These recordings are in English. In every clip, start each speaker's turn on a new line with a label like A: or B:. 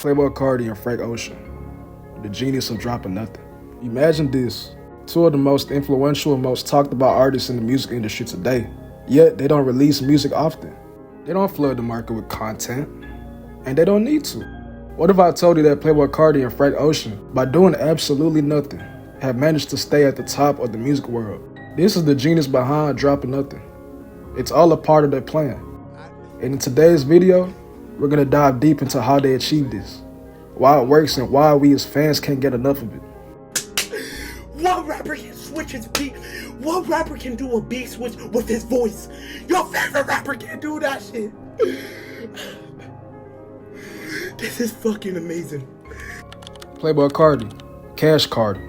A: Playboi Cardi and Frank Ocean, the genius of dropping nothing. Imagine this, two of the most influential and most talked about artists in the music industry today, yet they don't release music often. They don't flood the market with content, and they don't need to. What if I told you that Playboi Cardi and Frank Ocean, by doing absolutely nothing, have managed to stay at the top of the music world? This is the genius behind dropping nothing. It's all a part of their plan. And in today's video, we're gonna dive deep into how they achieved this, why it works, and why we as fans can't get enough of it.
B: What rapper can switch his beat? What rapper can do a beat switch with his voice? Your favorite rapper can't do that shit. This is fucking amazing.
A: Playboi Cardi, Cash Cardi,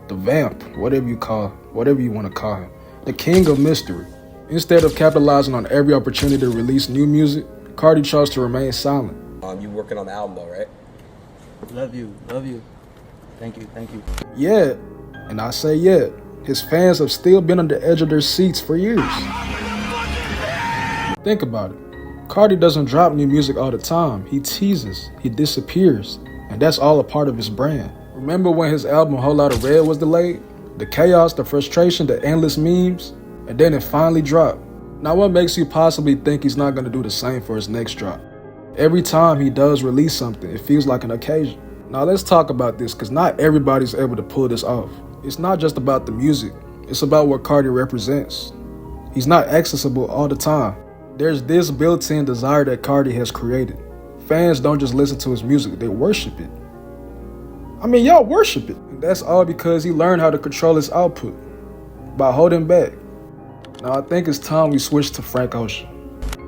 A: the Vamp, whatever you want to call him, the king of mystery. Instead of capitalizing on every opportunity to release new music, Cardi chose to remain silent.
C: You working on the album though, right?
D: Love you. Thank you.
A: Yet, and I say yet, his fans have still been on the edge of their seats for years. Think about it. Cardi doesn't drop new music all the time. He teases, he disappears, and that's all a part of his brand. Remember when his album Whole Lotta Red was delayed? The chaos, the frustration, the endless memes, and then it finally dropped. Now what makes you possibly think he's not gonna do the same for his next drop? Every time he does release something, it feels like an occasion. Now let's talk about this, because not everybody's able to pull this off. It's not just about the music, it's about what Cardi represents. He's not accessible all the time. There's this built-in desire that Cardi has created. Fans don't just listen to his music, they worship it. I mean, y'all worship it. And that's all because he learned how to control his output by holding back. Now I think it's time we switch to Frank Ocean.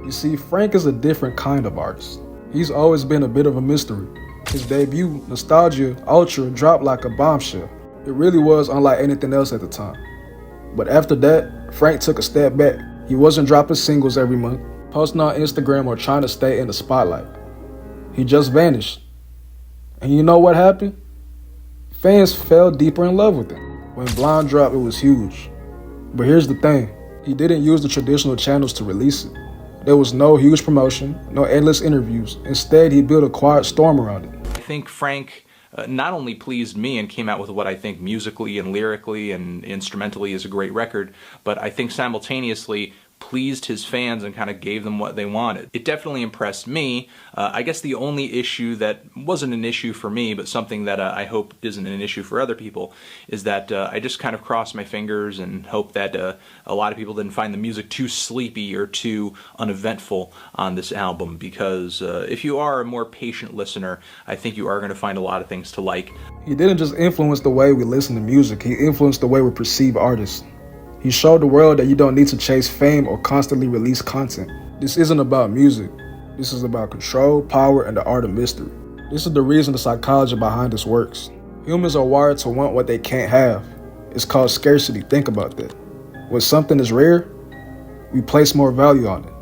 A: You see, Frank is a different kind of artist. He's always been a bit of a mystery. His debut, Nostalgia Ultra, dropped like a bombshell. It really was unlike anything else at the time. But after that, Frank took a step back. He wasn't dropping singles every month, posting on Instagram, or trying to stay in the spotlight. He just vanished. And you know what happened? Fans fell deeper in love with him. When Blind dropped, it was huge. But here's the thing. He didn't use the traditional channels to release it. There was no huge promotion, no endless interviews. Instead, he built a quiet storm around it.
E: I think Frank not only pleased me and came out with what I think musically and lyrically and instrumentally is a great record, but I think simultaneously pleased his fans and kind of gave them what they wanted. It definitely impressed me. I guess the only issue that wasn't an issue for me, but something that I hope isn't an issue for other people, is that I just kind of crossed my fingers and hope that a lot of people didn't find the music too sleepy or too uneventful on this album, because if you are a more patient listener, I think you are going to find a lot of things to like.
A: He didn't just influence the way we listen to music, he influenced the way we perceive artists. He showed the world that you don't need to chase fame or constantly release content. This isn't about music. This is about control, power, and the art of mystery. This is the reason the psychology behind this works. Humans are wired to want what they can't have. It's called scarcity. Think about that. When something is rare, we place more value on it.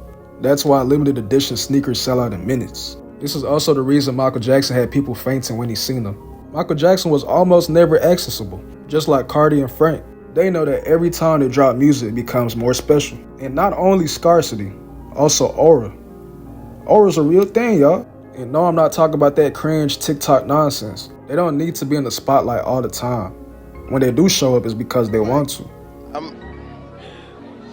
A: That's why limited edition sneakers sell out in minutes. This is also the reason Michael Jackson had people fainting when he seen them. Michael Jackson was almost never accessible, just like Cardi and Frank. They know that every time they drop music, it becomes more special. And not only scarcity, also aura. Aura's a real thing, y'all. And no, I'm not talking about that cringe TikTok nonsense. They don't need to be in the spotlight all the time. When they do show up, it's because they want to.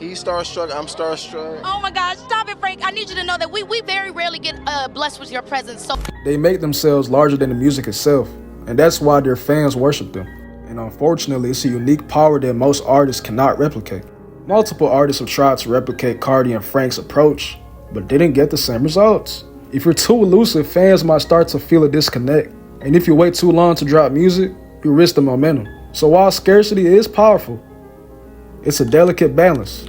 F: He's starstruck, I'm starstruck.
G: Oh my gosh, stop it, Frank. I need you to know that we very rarely get blessed with your presence. So
A: they make themselves larger than the music itself. And that's why their fans worship them. And unfortunately, it's a unique power that most artists cannot replicate. Multiple artists have tried to replicate Cardi and Frank's approach, but didn't get the same results. If you're too elusive, fans might start to feel a disconnect. And if you wait too long to drop music, you risk the momentum. So while scarcity is powerful, it's a delicate balance.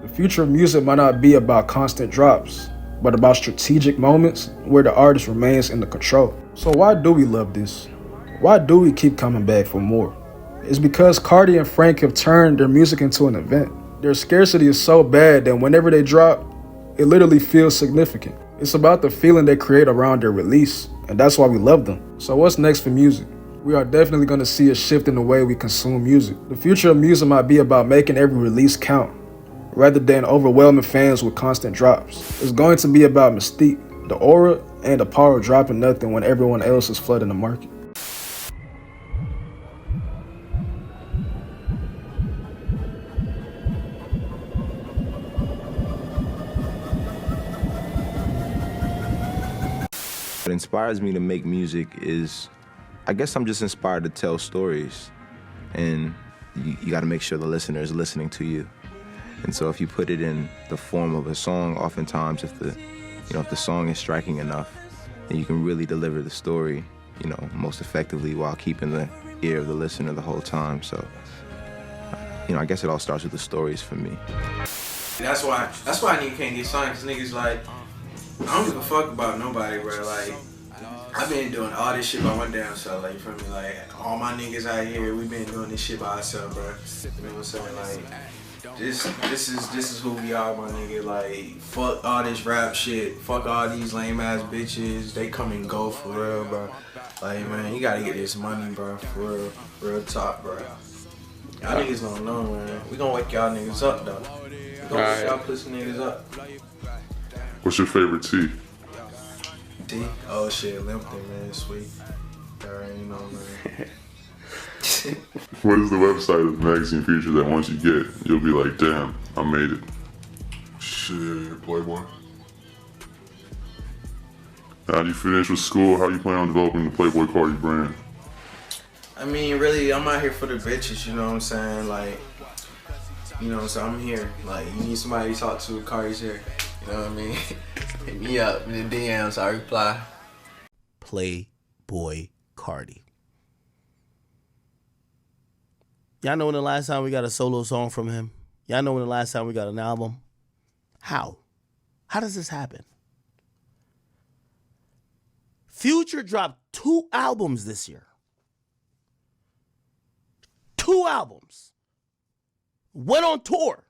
A: The future of music might not be about constant drops, but about strategic moments where the artist remains in the control. So why do we love this? Why do we keep coming back for more? It's because Cardi and Frank have turned their music into an event. Their scarcity is so bad that whenever they drop, it literally feels significant. It's about the feeling they create around their release, and that's why we love them. So what's next for music? We are definitely going to see a shift in the way we consume music. The future of music might be about making every release count, rather than overwhelming fans with constant drops. It's going to be about mystique, The aura and the power of dropping nothing when everyone else is flooding the market.
H: What inspires me to make music is, I guess I'm just inspired to tell stories. And you got to make sure the listener is listening to you. And so if you put it in the form of a song, oftentimes if the song is striking enough, then you can really deliver the story, most effectively while keeping the ear of the listener the whole time. So, I guess it all starts with the stories for me.
I: That's why nigga can't get signed, cause niggas like, I don't give a fuck about nobody, bro. Like, I've been doing all this shit by my damn self, like, you feel me? Like, all my niggas out here, we been doing this shit by ourselves, bro. You know what I'm saying? Like, this is who we are, my nigga. Like, fuck all this rap shit. Fuck all these lame ass bitches. They come and go for real, bro. Like, man, you gotta get this money, bro. For real talk, bro. Y'all niggas don't know, man. We gonna wake y'all niggas up, though. We gonna wake y'all pussy niggas up.
J: What's your favorite tea?
I: Tea? Oh shit, Limpton, man, sweet. You already know, man.
J: What is the website of the magazine feature that once you get, you'll be like, damn, I made it?
K: Shit, Playboi.
J: How'd you finish with school? How you plan on developing the Playboi Cardi brand?
I: I mean, really, I'm out here for the bitches, you know what I'm saying? Like, so I'm here. Like, you need somebody to talk to, Cardi's here. You know what I mean? Hit me up in the DMs, I reply.
B: Playboi Cardi. Y'all know when the last time we got a solo song from him? Y'all know when the last time we got an album? How? How does this happen? Future dropped 2 albums this year. 2 albums. Went on tour.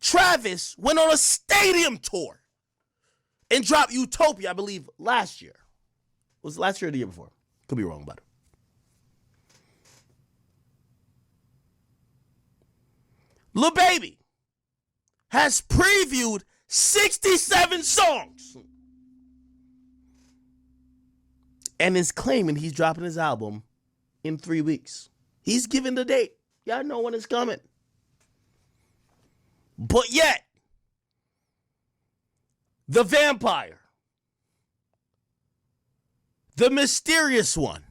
B: Travis went on a stadium tour and dropped Utopia, I believe, last year. Was it last year or the year before? Could be wrong about it. Lil Baby has previewed 67 songs and is claiming he's dropping his album in 3 weeks. He's giving the date. Y'all know when it's coming. But yet, the vampire, the mysterious one,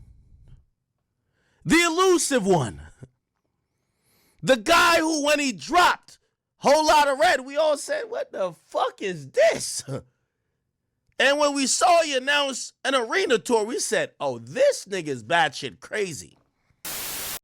B: the elusive one, the guy who, when he dropped Whole Lot of Red, we all said, what the fuck is this? And when we saw he announce an arena tour, we said, oh, this nigga's batshit crazy.